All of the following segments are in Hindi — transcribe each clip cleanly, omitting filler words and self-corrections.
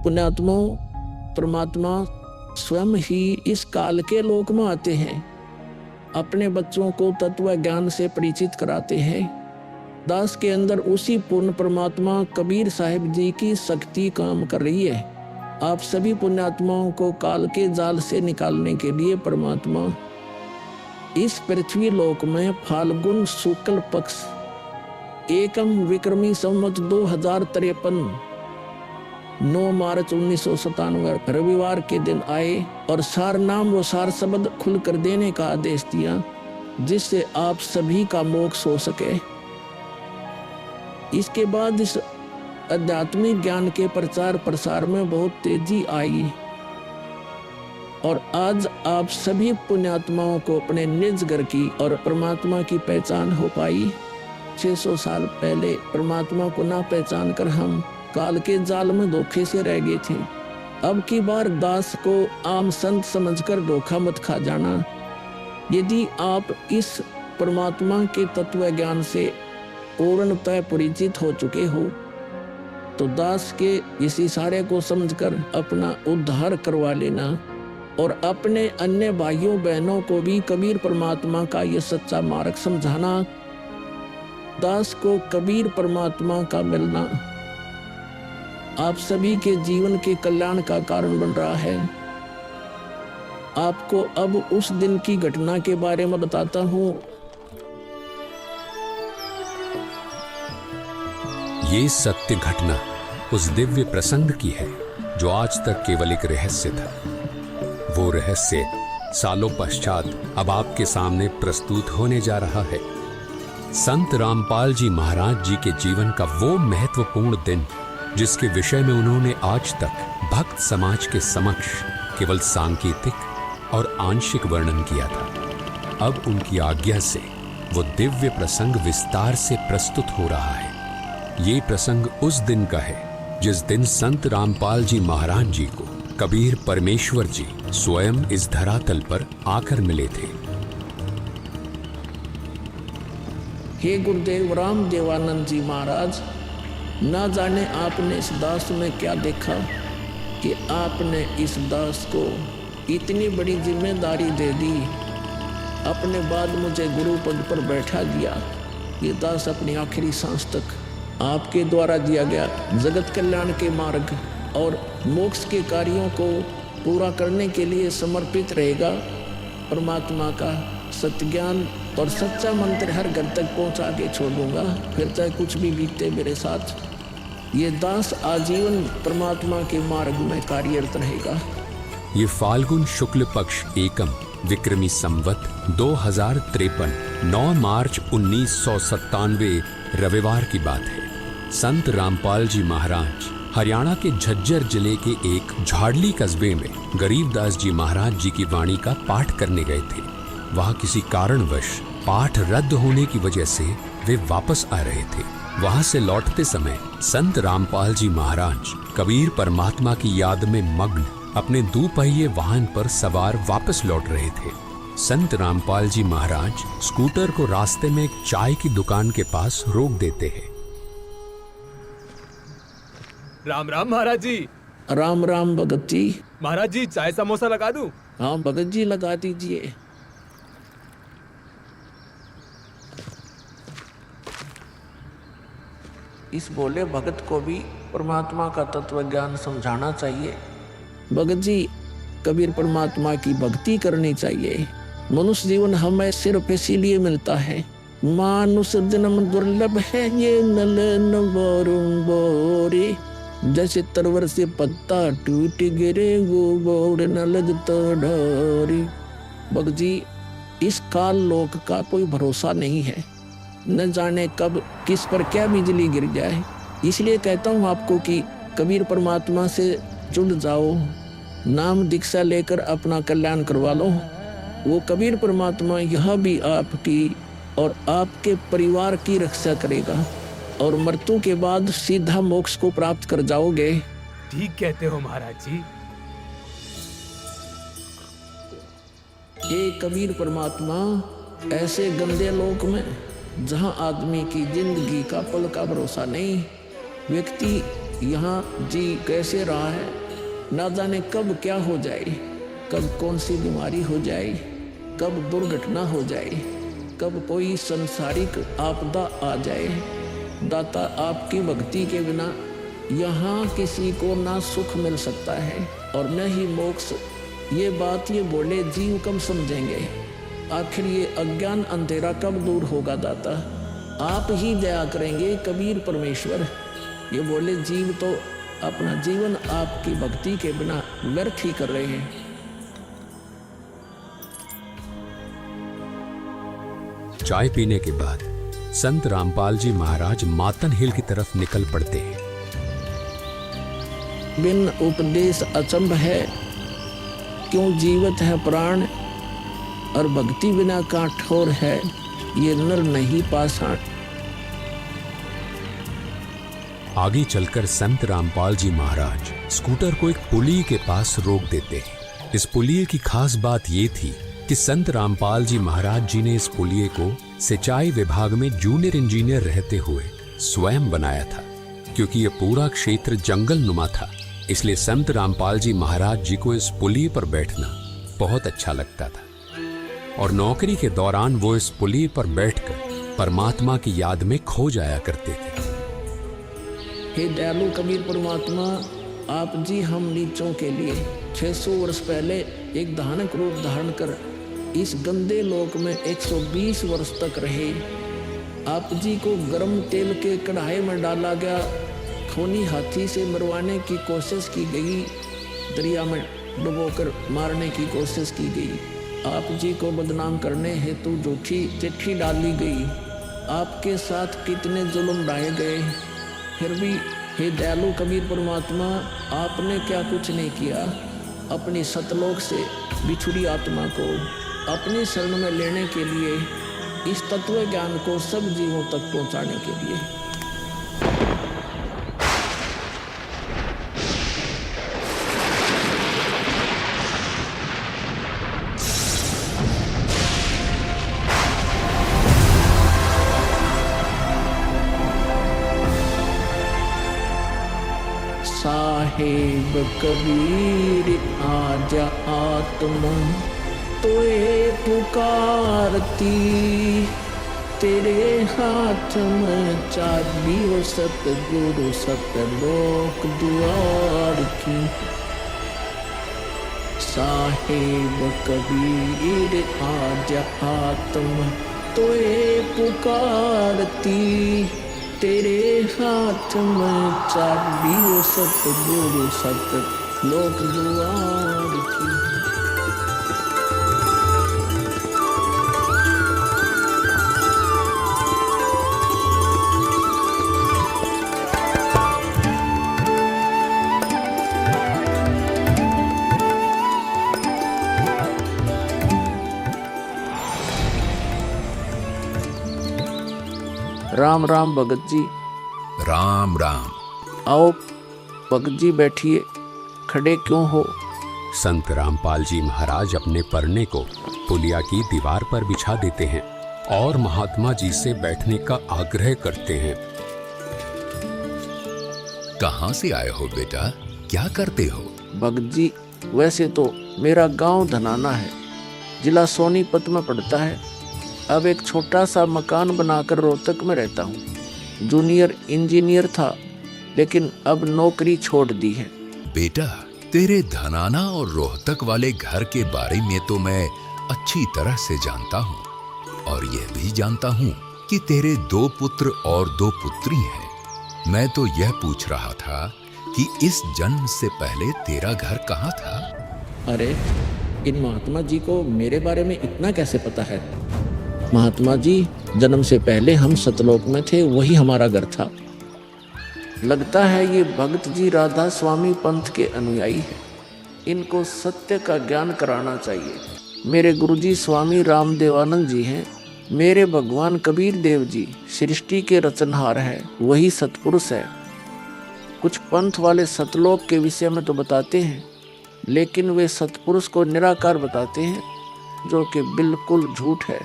पुण्यात्माओं, परमात्मा स्वयं ही इस काल के लोक में आते हैं, अपने बच्चों को तत्व ज्ञान से परिचित कराते हैं। दास के अंदर उसी पूर्ण परमात्मा कबीर साहिब जी की शक्ति काम कर रही है। आप सभी पुण्यात्माओं को काल के जाल से निकालने के लिए परमात्मा इस पृथ्वी लोक में फाल्गुन शुक्ल पक्ष एकम विक्रमी संवत 2053 9 मार्च 1997 रविवार के दिन आए और सार नाम व सार शब्द खुलकर देने का आदेश दिया, जिससे आप सभी का मोक्ष हो सके। इसके बाद इस आध्यात्मिक ज्ञान के प्रचार प्रसार में बहुत तेजी आई और आज आप सभी पुण्यात्माओं को अपने निज घर की और परमात्मा की पहचान हो पाई। 600 साल पहले परमात्मा को ना पहचान कर हम काल के जाल में धोखे से रह गए थे। अब की बार दास को आम संत समझकर धोखा मत खा जाना। यदि आप इस परमात्मा के तत्व ज्ञान से पूर्णतः परिचित हो चुके हो तो दास के इस इशारे को समझकर अपना उद्धार करवा लेना और अपने अन्य भाइयों बहनों को भी कबीर परमात्मा का यह सच्चा मार्ग समझाना। दास को कबीर परमात्मा का मिलना आप सभी के जीवन के कल्याण का कारण बन रहा है। आपको अब उस दिन की घटना के बारे में बताता हूं। ये सत्य घटना उस दिव्य प्रसंग की है जो आज तक केवल एक रहस्य था। वो रहस्य सालों पश्चात अब आपके सामने प्रस्तुत होने जा रहा है। संत रामपाल जी महाराज जी के जीवन का वो महत्वपूर्ण दिन जिसके विषय में उन्होंने आज तक भक्त समाज के समक्ष केवल सांकेतिक और आंशिक वर्णन किया था, अब उनकी आज्ञा से वो दिव्य प्रसंग विस्तार से प्रस्तुत हो रहा है। ये प्रसंग उस दिन का है जिस दिन संत रामपाल जी महाराज जी को कबीर परमेश्वर जी स्वयं इस धरातल पर आकर मिले थे। हे गुरुदेव राम देवानंद जी महाराज, ना जाने आपने इस दास में क्या देखा कि आपने इस दास को इतनी बड़ी जिम्मेदारी दे दी। अपने बाद मुझे गुरु पद पर बैठा दिया। ये दास अपनी आखिरी सांस तक आपके द्वारा दिया गया जगत कल्याण के मार्ग और मोक्ष के कार्यों को पूरा करने के लिए समर्पित रहेगा। परमात्मा का सत्य ज्ञान और सच्चा मंत्र हर घर तक पहुंचा के छोड़ दूंगा, फिर चाहे कुछ भी बीते मेरे साथ। ये दास आजीवन परमात्मा के मार्ग में कार्यरत रहेगा। ये फाल्गुन शुक्ल पक्ष एकम विक्रमी संवत 2053 9 मार्च 1997 रविवार की बात है। संत रामपाल जी महाराज हरियाणा के झज्जर जिले के एक झाड़ली कस्बे में गरीबदास जी महाराज जी की वाणी का पाठ करने गए थे। वहां किसी कारणवश पाठ रद्द होने की वजह से वे वापस आ रहे थे। वहां से लौटते समय संत रामपाल जी महाराज कबीर परमात्मा की याद में मग्न अपने दोपहिए वाहन पर सवार वापस लौट रहे थे। संत रामपाल जी महाराज स्कूटर को रास्ते में एक चाय की दुकान के पास रोक देते हैं। राम राम महाराज जी। राम राम भगत जी। महाराज जी चाय समोसा लगा दूं? हाँ भगत जी लगा दीजिए। इस बोले भगत को भी परमात्मा का तत्व ज्ञान समझाना चाहिए। भगत जी, कबीर परमात्मा की भक्ति करनी चाहिए। मनुष्य जीवन हमें सिर्फ इसीलिए मिलता है। मानुष जन्म दुर्लभ है ये नलन बोरे, जैसे तरवर से पत्ता टूट गिरे वो बोर न लगता डोरी। भगत जी, इस काल लोक का कोई भरोसा नहीं है, न जाने कब किस पर क्या बिजली गिर जाए। इसलिए कहता हूँ आपको कि कबीर परमात्मा से जुड़ जाओ, नाम दीक्षा लेकर अपना कल्याण करवा लो। वो कबीर परमात्मा यह भी आपकी और आपके परिवार की रक्षा करेगा और मृत्यु के बाद सीधा मोक्ष को प्राप्त कर जाओगे। ठीक कहते हो महाराज जी। ये कबीर परमात्मा ऐसे गंदे लोक में जहां आदमी की जिंदगी का पल का भरोसा नहीं, व्यक्ति यहाँ जी कैसे रहा है, ना जाने कब क्या हो जाए, कब कौन सी बीमारी हो जाए, कब दुर्घटना हो जाए, कब कोई संसारिक आपदा आ जाए। दाता, आपकी भक्ति के बिना यहाँ किसी को ना सुख मिल सकता है और न ही मोक्ष। ये बात ये बोले जीव कब समझेंगे? आखिर ये अज्ञान अंधेरा कब दूर होगा दाता? आप ही दया करेंगे कबीर परमेश्वर। ये बोले जीव तो अपना जीवन आपकी भक्ति के बिना व्यर्थ ही कर रहे हैं। चाय पीने के बाद संत रामपाल जी महाराज मातन हिल की तरफ निकल पड़ते हैं। बिन उपदेश अचंभ है, क्यों जीवित है प्राण, और भक्ति बिना काठोर है, ये नर नहीं पाषाण। आगे चलकर संत रामपाल जी महाराज स्कूटर को एक पुली के पास रोक देते हैं। इस पुलिये की खास बात ये थी कि संत रामपाल जी महाराज जी ने इस पुलिये को सिंचाई विभाग में जूनियर इंजीनियर रहते हुए स्वयं बनाया था। क्योंकि यह पूरा क्षेत्र जंगल नुमा था, इसलिए संत रामपाल जी महाराज जी को इस पुलिये पर बैठना बहुत अच्छा लगता था और नौकरी के दौरान वो इस पुलिये पर बैठकर परमात्मा की याद में खो जाया करते थे। हे दयालु कबीर परमात्मा, आप जी हम नीचों के लिए 600 वर्ष पहले एक धानक रूप धारण कर इस गंदे लोक में 120 वर्ष तक रहे। आप जी को गर्म तेल के कढ़ाई में डाला गया, खूनी हाथी से मरवाने की कोशिश की गई, दरिया में डुबोकर मारने की कोशिश की गई। आप जी को बदनाम करने हेतु झूठी चिट्ठी डाली गई। आपके साथ कितने जुल्म ढाए गए, फिर भी हे दयालु कबीर परमात्मा, आपने क्या कुछ नहीं किया। अपनी सतलोक से बिछुड़ी आत्मा को अपनी शरण में लेने के लिए, इस तत्व ज्ञान को सब जीवों तक पहुंचाने के लिए। साहेब कबीर आजा आत्मा तोए पुकारती, तेरे हाथ में चाबी वो सतगुरु सतलोक द्वार की। साहेब कबीर आजा आत्मा तोए पुकारती, तेरे हाथ में चाबी वो सतगुरु सतलोक द्वार की। राम राम भगत जी। राम राम। आओ भगत जी बैठिए, खड़े क्यों हो? संत रामपाल जी महाराज अपने परने को पुलिया की दीवार पर बिछा देते हैं और महात्मा जी से बैठने का आग्रह करते हैं। कहाँ से आए हो बेटा, क्या करते हो? भगत जी, वैसे तो मेरा गांव धनाना है, जिला सोनीपत में पड़ता है। अब एक छोटा सा मकान बनाकर रोहतक में रहता हूँ। जूनियर इंजीनियर था, लेकिन अब नौकरी छोड़ दी है। बेटा, तेरे धनाना और रोहतक वाले घर के बारे में तो मैं अच्छी तरह से जानता हूँ और यह भी जानता हूँ कि तेरे 2 पुत्र और 2 पुत्री हैं। मैं तो यह पूछ रहा था कि इस जन्म से पहले तेरा घर कहाँ था? अरे, इन महात्मा जी को मेरे बारे में इतना कैसे पता है? महात्मा जी, जन्म से पहले हम सतलोक में थे, वही हमारा घर था। लगता है ये भगत जी राधा स्वामी पंथ के अनुयायी हैं। इनको सत्य का ज्ञान कराना चाहिए। मेरे गुरुजी स्वामी रामदेवानंद जी हैं। मेरे भगवान कबीर देव जी सृष्टि के रचनहार हैं, वही सतपुरुष है। कुछ पंथ वाले सतलोक के विषय में तो बताते हैं, लेकिन वे सतपुरुष को निराकार बताते हैं, जो कि बिल्कुल झूठ है।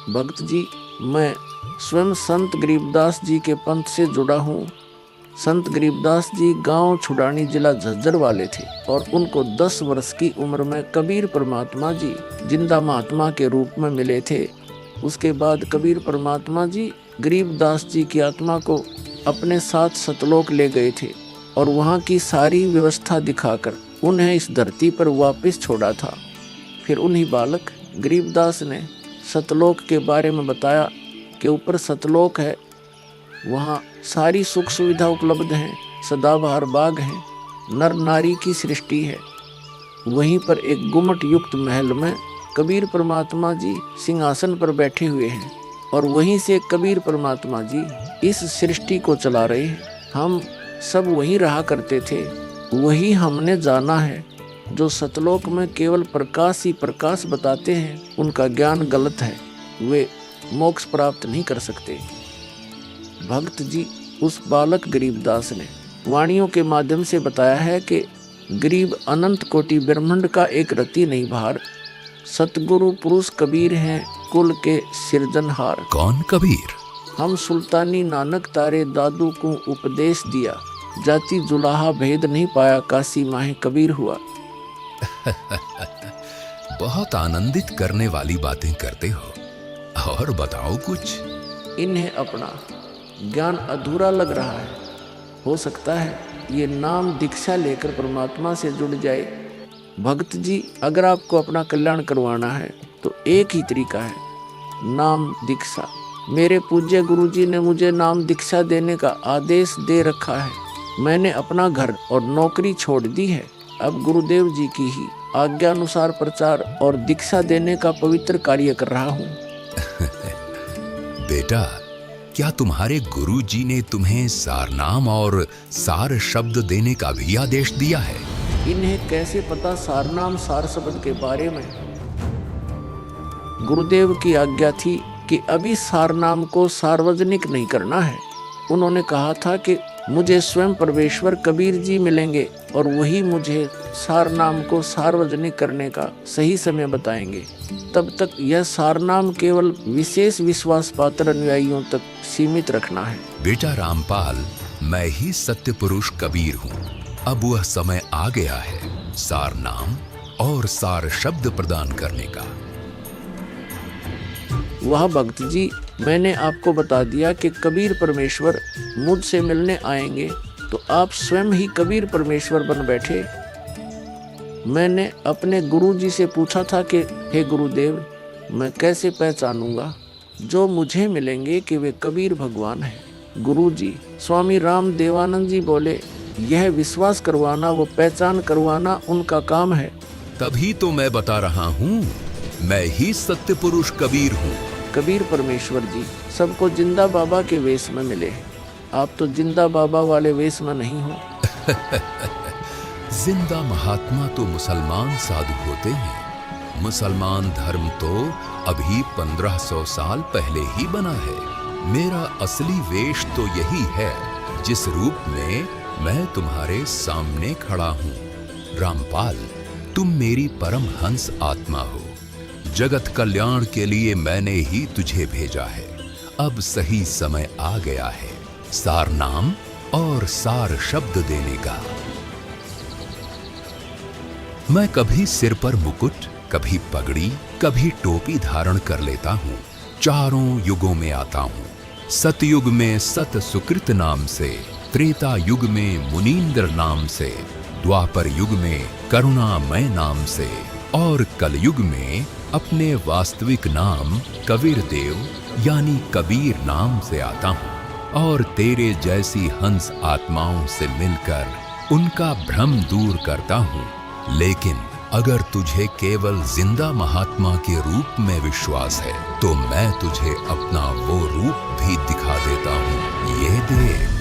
भक्त जी, मैं स्वयं संत गरीबदास जी के पंथ से जुड़ा हूँ संत गरीबदास जी गांव छुड़ानी जिला झज्जर वाले थे और उनको 10 वर्ष की उम्र में कबीर परमात्मा जी जिंदा महात्मा के रूप में मिले थे। उसके बाद कबीर परमात्मा जी गरीबदास जी की आत्मा को अपने साथ सतलोक ले गए थे और वहाँ की सारी व्यवस्था दिखाकर उन्हें इस धरती पर वापस छोड़ा था। फिर उन्हीं बालक गरीबदास ने सतलोक के बारे में बताया कि ऊपर सतलोक है, वहाँ सारी सुख सुविधा उपलब्ध हैं, सदाबहार बाग हैं, नर नारी की सृष्टि है। वहीं पर एक गुम्मट युक्त महल में कबीर परमात्मा जी सिंहासन पर बैठे हुए हैं और वहीं से कबीर परमात्मा जी इस सृष्टि को चला रहे हैं। हम सब वहीं रहा करते थे, वही हमने जाना है। जो सतलोक में केवल प्रकाश ही प्रकाश बताते हैं उनका ज्ञान गलत है, वे मोक्ष प्राप्त नहीं कर सकते। भक्त जी उस बालक गरीबदास ने वाणियों के माध्यम से बताया है कि गरीब अनंत कोटि ब्रह्मांड का एक रति नहीं भार, सतगुरु पुरुष कबीर हैं कुल के सिरजनहार। कौन कबीर? हम सुल्तानी नानक तारे दादू को उपदेश दिया, जाति जुलाहा भेद नहीं पाया, काशी माहे कबीर हुआ। बहुत आनंदित करने वाली बातें करते हो, और बताओ कुछ। इन्हें अपना ज्ञान अधूरा लग रहा है, हो सकता है ये नाम दीक्षा लेकर परमात्मा से जुड़ जाए। भक्त जी, अगर आपको अपना कल्याण करवाना है तो एक ही तरीका है, नाम दीक्षा। मेरे पूज्य गुरुजी ने मुझे नाम दीक्षा देने का आदेश दे रखा है। मैंने अपना घर और नौकरी छोड़ दी है, अब गुरुदेव जी की ही आज्ञा अनुसार प्रचार और दीक्षा देने का पवित्र कार्य कर रहा हूँ। बेटा, क्या तुम्हारे गुरु जी ने तुम्हें सारनाम और सार शब्द देने का भी आदेश दिया है? इन्हें कैसे पता सारनाम सार शब्द के बारे में? गुरुदेव की आज्ञा थी कि अभी सारनाम को सार्वजनिक नहीं करना है। उन्होंने कहा था कि मुझे स्वयं परमेश्वर कबीर जी मिलेंगे और वही मुझे सारनाम को सार्वजनिक करने का सही समय बताएंगे। तब तक यह सारनाम केवल विशेष विश्वास पात्र अनुयायियों तक सीमित रखना है। बेटा रामपाल, मैं ही सत्य पुरुष कबीर हूँ। अब वह समय आ गया है सारनाम और सार शब्द प्रदान करने का। वह भक्त जी, मैंने आपको बता दिया कि कबीर परमेश्वर मुझसे मिलने आएंगे, तो आप स्वयं ही कबीर परमेश्वर बन बैठे। मैंने अपने गुरु जी से पूछा था कि हे गुरुदेव, मैं कैसे पहचानूंगा जो मुझे मिलेंगे कि वे कबीर भगवान हैं? गुरु जी स्वामी राम देवानंद जी बोले, यह विश्वास करवाना व पहचान करवाना उनका काम है। तभी तो मैं बता रहा हूँ, मैं ही सत्य पुरुष कबीर हूँ। कबीर परमेश्वर जी सबको जिंदा बाबा के वेश में मिले, आप तो जिंदा बाबा वाले वेश में नहीं हो। जिंदा महात्मा तो मुसलमान साधु होते हैं। मुसलमान धर्म तो अभी 1500 साल पहले ही बना है। मेरा असली वेश तो यही है जिस रूप में मैं तुम्हारे सामने खड़ा हूँ। रामपाल, तुम मेरी परम हंस आत्मा हो। जगत कल्याण के लिए मैंने ही तुझे भेजा है। अब सही समय आ गया है सार नाम और सार शब्द देने का। मैं कभी सिर पर मुकुट, कभी पगड़ी, कभी टोपी धारण कर लेता हूँ। चारों युगों में आता हूँ। सतयुग में सत सुकृत नाम से, त्रेता युग में मुनींद्र नाम से, द्वापर युग में करुणामय नाम से और कलयुग में अपने वास्तविक नाम कबीर देव यानी कबीर नाम से आता हूँ और तेरे जैसी हंस आत्माओं से मिलकर उनका भ्रम दूर करता हूँ। लेकिन अगर तुझे केवल जिंदा महात्मा के रूप में विश्वास है तो मैं तुझे अपना वो रूप भी दिखा देता हूँ। ये देख।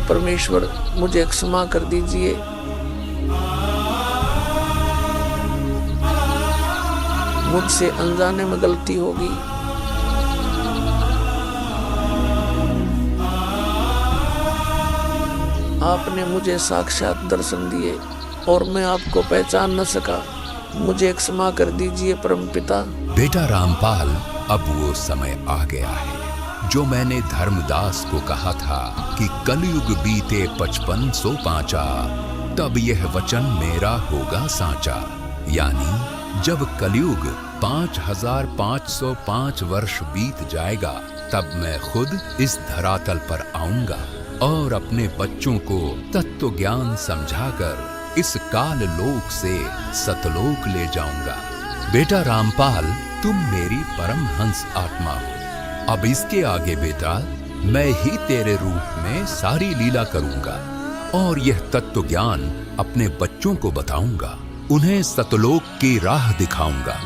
परमेश्वर मुझे क्षमा कर दीजिए। मुझसे अनजाने में गलती होगी। आपने मुझे साक्षात दर्शन दिए और मैं आपको पहचान न सका। मुझे क्षमा कर दीजिए परमपिता। बेटा रामपाल, अब वो समय आ गया है जो मैंने धर्मदास को कहा था कि कलयुग बीते 5505 तब यह वचन मेरा होगा साचा। यानी जब कलयुग 5505 वर्ष बीत जाएगा तब मैं खुद इस धरातल पर आऊंगा और अपने बच्चों को तत्व ज्ञान समझाकर इस काल लोक से सतलोक ले जाऊंगा। बेटा रामपाल, तुम मेरी परमहंस आत्मा हो। अब इसके आगे बेटा मैं ही तेरे रूप में सारी लीला करूंगा और यह तत्व ज्ञान अपने बच्चों को बताऊंगा, उन्हें सतलोक की राह दिखाऊंगा।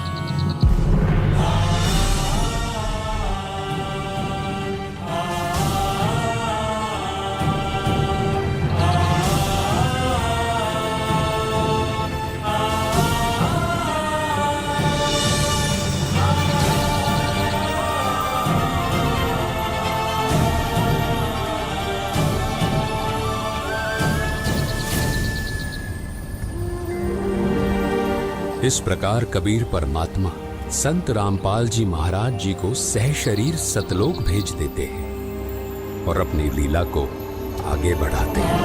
इस प्रकार कबीर परमात्मा संत रामपाल जी महाराज जी को सह शरीर सतलोक भेज देते हैं और अपनी लीला को आगे बढ़ाते हैं।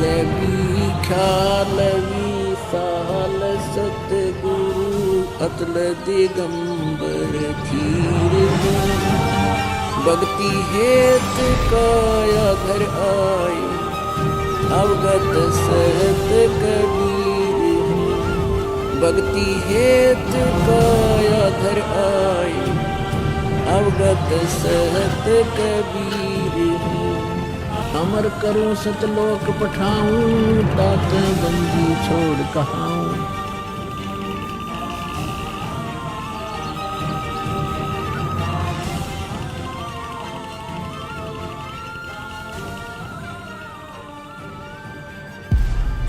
गवी ख्यालवी साल सतगुरु अतल दिगंबर धीर भक्ति हेत काया घर आए अवगत सहत कबीर। भक्ति हेत काया धर आए अवगत सहत कबीर। अमर करूं सतलोक पठाऊं तात बंदी छोड़ कहाऊं।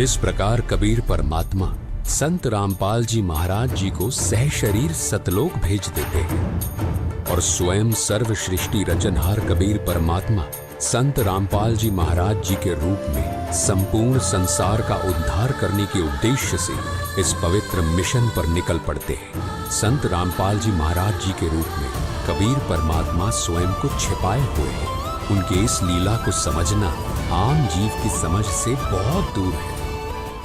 इस प्रकार कबीर परमात्मा संत रामपाल जी महाराज जी को सह शरीर सतलोक भेज देते हैं और स्वयं सर्व सृष्टि रचनहार कबीर परमात्मा संत रामपाल जी महाराज जी के रूप में संपूर्ण संसार का उद्धार करने के उद्देश्य से इस पवित्र मिशन पर निकल पड़ते हैं। संत रामपाल जी महाराज जी के रूप में कबीर परमात्मा स्वयं को छिपाए हुए हैं। उनके इस लीला को समझना आम जीव की समझ से बहुत दूर है।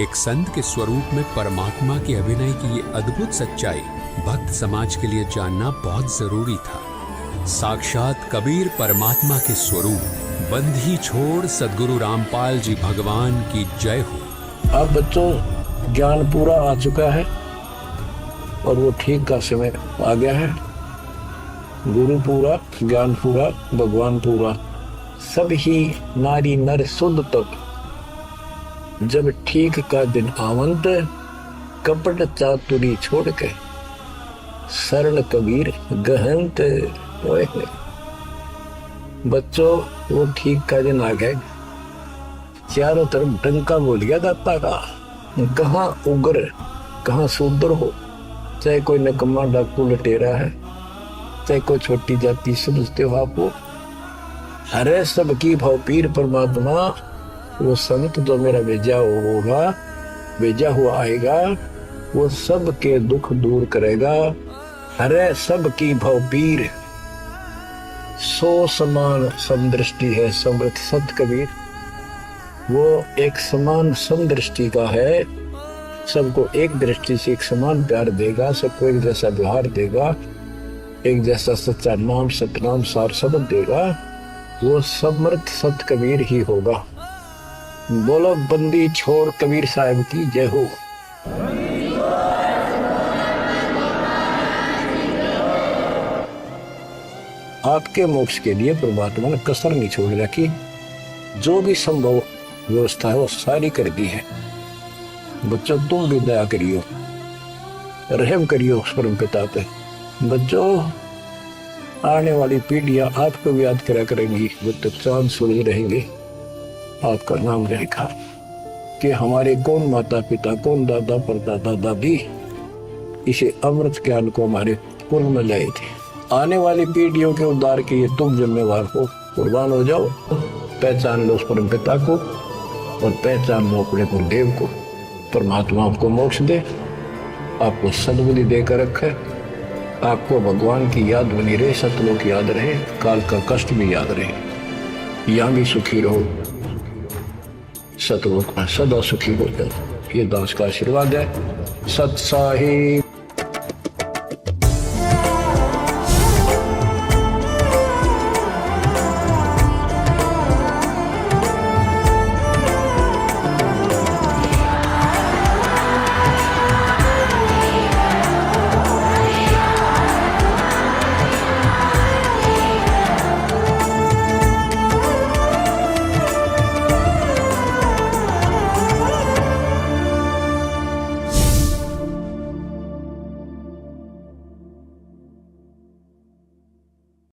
एक संत के स्वरूप में परमात्मा के अभिनय की ये अद्भुत सच्चाई भक्त समाज के लिए जानना बहुत जरूरी था। साक्षात कबीर परमात्मा के स्वरूप बंधी छोड़ सद्गुरु रामपाल जी भगवान की जय हो। अब बच्चों ज्ञान पूरा आ चुका है और वो ठीक का समय आ गया है। गुरु पूरा, ज्ञान पूरा, भगवान पूरा, सब ही नारी नर शुद्ध तक जब ठीक का दिन आवंत कपट चातुरी छोड़ के सरल कबीर गहंत। बच्चों वो ठीक का दिन आ गया। चारों तरफ डंका बोल गया दाता का। कहाँ उग्र कहाँ शूद्र हो, चाहे कोई नकम्मा डाकू लटेरा है, चाहे कोई छोटी जाति समझते हो आप हो, अरे सबकी भाव पीर परमात्मा वो संत जो मेरा भेजा होगा, भेजा हुआ आएगा, वो सबके दुख दूर करेगा। अरे सबकी भाव पीर सो समान समदृष्टि है समृत संत कबीर। वो एक समान समदृष्टि का है, सबको एक दृष्टि से एक समान प्यार देगा, सबको एक जैसा व्यवहार देगा, एक जैसा सच्चा नाम सतनाम सार शब्द देगा। वो समर्थ संत कबीर ही होगा। बोलो बंदी छोड़ कबीर साहब की जय हो। आपके मोक्ष के लिए परमात्मा ने कसर नहीं छोड़ रखी। जो भी संभव व्यवस्था है वो सारी कर दी है। बच्चों तुम भी दया करियो, रहम करियो उस परम पिता पे। बच्चों आने वाली पीढ़ियां आपको भी याद करा करेंगी, जब तक चांद सूरज रहेंगे आपका नाम रहेगा कि हमारे कौन माता पिता, कौन दादा परदादा दादी इसे अमृत ज्ञान को हमारे पूर्व में लाए थे। आने वाली पीढ़ियों के उद्धार के लिए तुम जिम्मेवार हो, कुर्बान हो जाओ। पहचान लो उस परम पिता को और पहचान लो अपने गुरुदेव को। परमात्मा आपको मोक्ष दे, आपको सद्बुद्धि देकर रखे, आपको भगवान की याद बनी रहे, सतलोक याद रहे, काल का कष्ट भी याद रहे। यहाँ भी सुखी रहो, सतलोक में सदा सुखी हो जाओ। ये दास का आशीर्वाद है। सत साहिब।